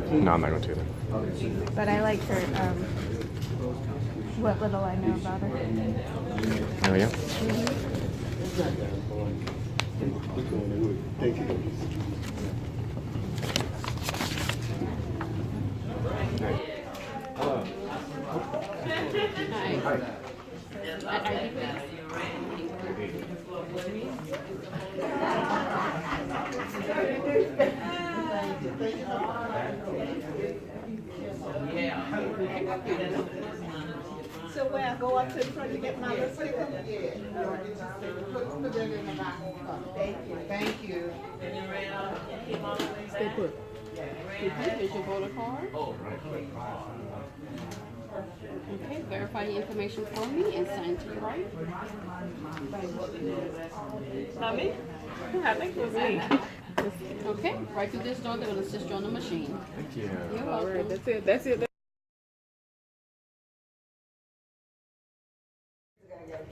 No, I'm not going to either. But I like her, what little I know about her. Oh, yeah? Thank you. So when I go up to the front to get my lipstick? Yeah. Put that in the back. Thank you. Thank you. Stay put. Here's your voter card. Okay, verify your information for me and sign to your right. Not me? I think it was me. Okay, right through this door, they're going to assist you on the machine. Thank you. You're All welcome. right, that's it. That's it.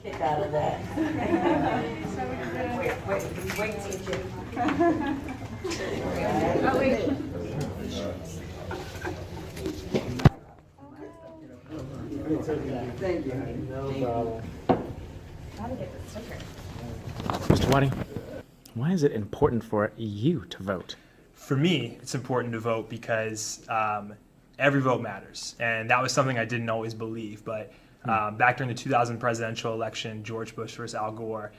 Kick out of that. Wait, teacher. Oh, wait. Thank you. No problem. Mr. Whiting, why is it important for you to vote? For me, it's important to vote because every vote matters. And that was something I didn't always believe. But back during the 2000 presidential election, George Bush versus Al Gore,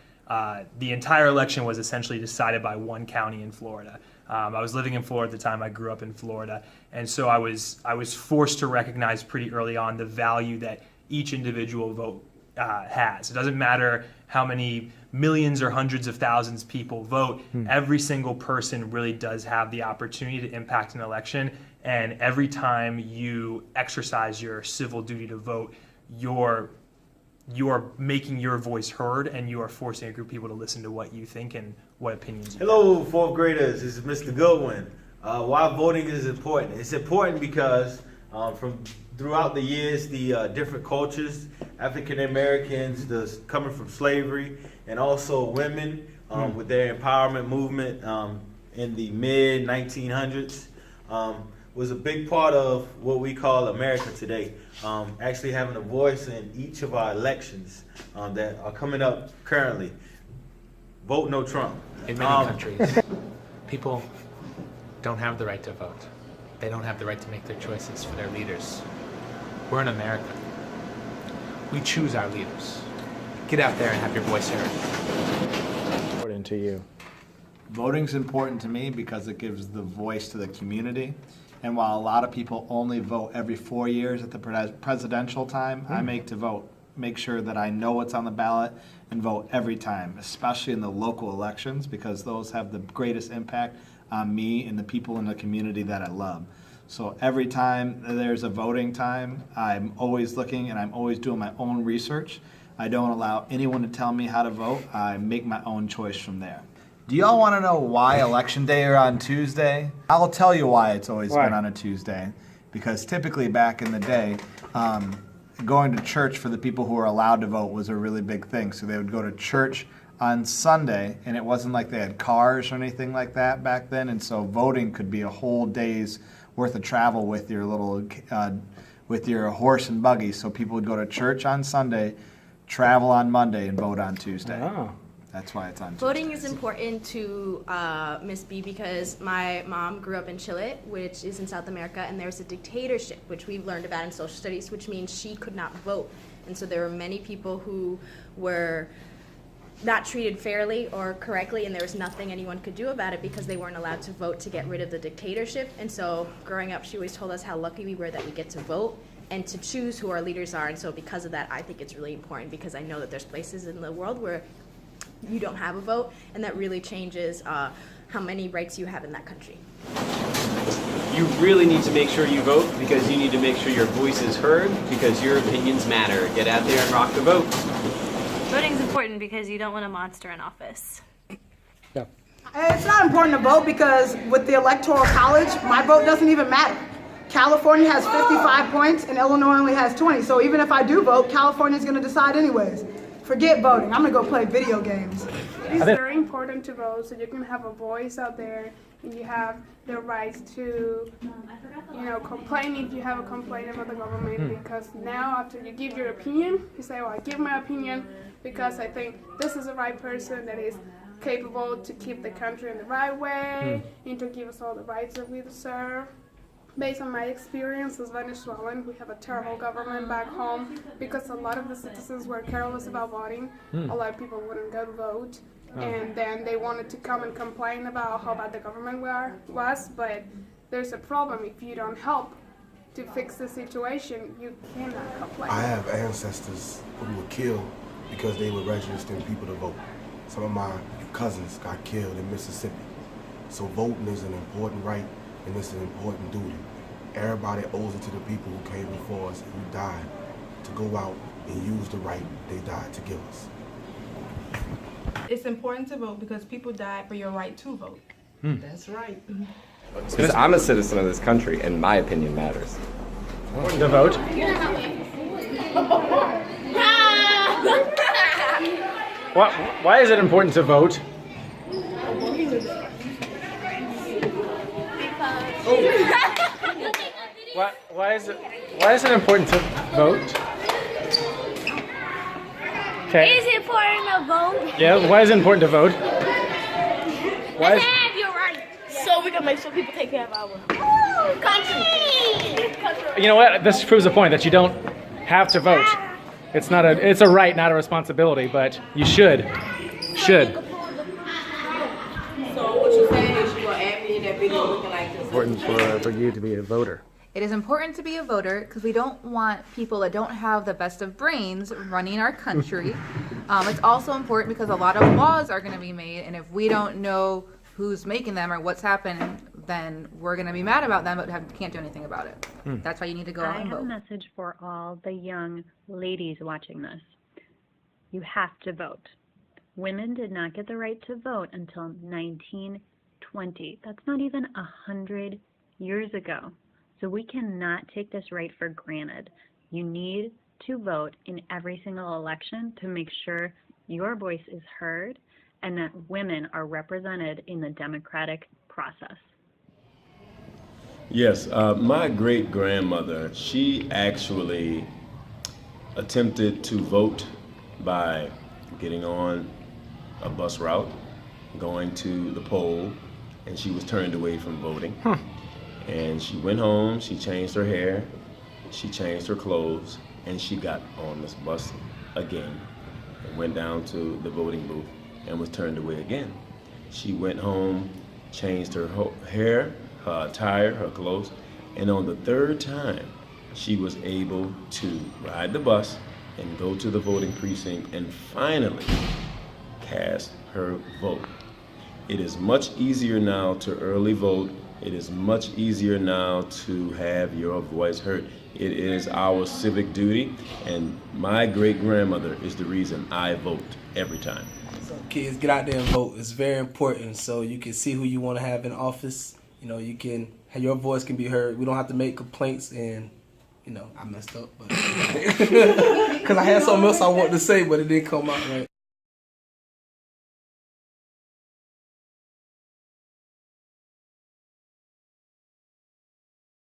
the entire election was essentially decided by one county in Florida. I was living in Florida at the time. I grew up in Florida. And so I was forced to recognize pretty early on the value that each individual vote has. It doesn't matter how many millions or hundreds of thousands of people vote. Every single person really does have the opportunity to impact an election. And every time you exercise your civil duty to vote, you're making your voice heard, and you are forcing a group of people to listen to what you think and what opinions you have. Hello, fourth graders. This is Mr. Goodwin. Why voting is important? It's important because from throughout the years, the different cultures, African Americans, coming from slavery, and also women with their empowerment movement in the mid 1900s, was a big part of what we call America today. Actually having a voice in each of our elections that are coming up currently. Vote no Trump. In many countries, people don't have the right to vote. They don't have the right to make their choices for their leaders. We're in America. We choose our leaders. Get out there and have your voice heard. Important to you. Voting's important to me because it gives the voice to the community. And while a lot of people only vote every 4 years at the presidential time, I make sure that I know what's on the ballot and vote every time, especially in the local elections, because those have the greatest impact on me and the people in the community that I love. So every time there's a voting time, I'm always looking and I'm always doing my own research. I don't allow anyone to tell me how to vote. I make my own choice from there. Do y'all want to know why Election Day are on Tuesday? I'll tell you why it's always been on a Tuesday. Because typically back in the day, going to church for the people who were allowed to vote was a really big thing. So they would go to church on Sunday, and it wasn't like they had cars or anything like that back then. And so voting could be a whole day's worth of travel with your with your horse and buggy. So people would go to church on Sunday, travel on Monday, and vote on Tuesday. Oh. That's why it's on Tuesday. Voting is important to Miss B because my mom grew up in Chile, which is in South America, and there's a dictatorship, which we've learned about in social studies, which means she could not vote. And so there were many people who were not treated fairly or correctly, and there was nothing anyone could do about it because they weren't allowed to vote to get rid of the dictatorship. And so growing up, she always told us how lucky we were that we get to vote and to choose who our leaders are. And so because of that, I think it's really important because I know that there's places in the world where you don't have a vote, and that really changes how many rights you have in that country. You really need to make sure you vote because you need to make sure your voice is heard because your opinions matter. Get out there and rock the vote. Voting is important because you don't want a monster in office. And it's not important to vote because with the Electoral College, my vote doesn't even matter. California has 55 points and Illinois only has 20. So even if I do vote, California's going to decide anyways. Forget voting. I'm going to go play video games. It's very important to vote so you can have a voice out there You have the right to, complain if you have a complaint about the government, because now after you give your opinion, you say, well, I give my opinion because I think this is the right person that is capable to keep the country in the right way and to give us all the rights that we deserve. Based on my experience as Venezuelan, we have a terrible government back home because a lot of the citizens were careless about voting. A lot of people wouldn't go to vote. And then they wanted to come and complain about how bad the government was, but there's a problem. If you don't help to fix the situation, you cannot complain. I have ancestors who were killed because they were registering people to vote. Some of my cousins got killed in Mississippi. So voting is an important right and it's an important duty. Everybody owes it to the people who came before us and who died to go out and use the right they died to give us. It's important to vote because people died for your right to vote. That's right. Because I'm a citizen of this country and my opinion matters. Important to vote. Why is it important to vote? Why is it important to vote? Okay. Is it important to vote? Yeah, why is it important to vote? Why is Have your right. So we can make sure people take care of our country. You know what? This proves a point that you don't have to vote. It's a right, not a responsibility, but you should. Should. So what you're saying is you're going to add me in that video looking like this. Important for you to be a voter. It is important to be a voter because we don't want people that don't have the best of brains running our country. It's also important because a lot of laws are going to be made, and if we don't know who's making them or what's happening, then we're going to be mad about them but can't do anything about it. That's why you need to go out and I have a vote. message for all the young ladies watching this. You have to vote. Women did not get the right to vote until 1920. That's not even 100 years ago. So we cannot take this right for granted. You need to vote in every single election to make sure your voice is heard and that women are represented in the democratic process. Yes, my great-grandmother, she actually attempted to vote by getting on a bus route, going to the poll, and she was turned away from voting. And she went home, she changed her hair, she changed her clothes, and she got on this bus again and went down to the voting booth and was turned away again. She went home, changed her hair, her attire, her clothes, and on the third time, she was able to ride the bus and go to the voting precinct and finally cast her vote. It is much easier now to early vote. It is much easier now to have your voice heard. It is our civic duty, and my great-grandmother is the reason I vote every time. So kids, get out there and vote. It's very important so you can see who you want to have in office. You can, your voice can be heard. We don't have to make complaints and, I messed up, but because I had something else I wanted to say, but it didn't come out right.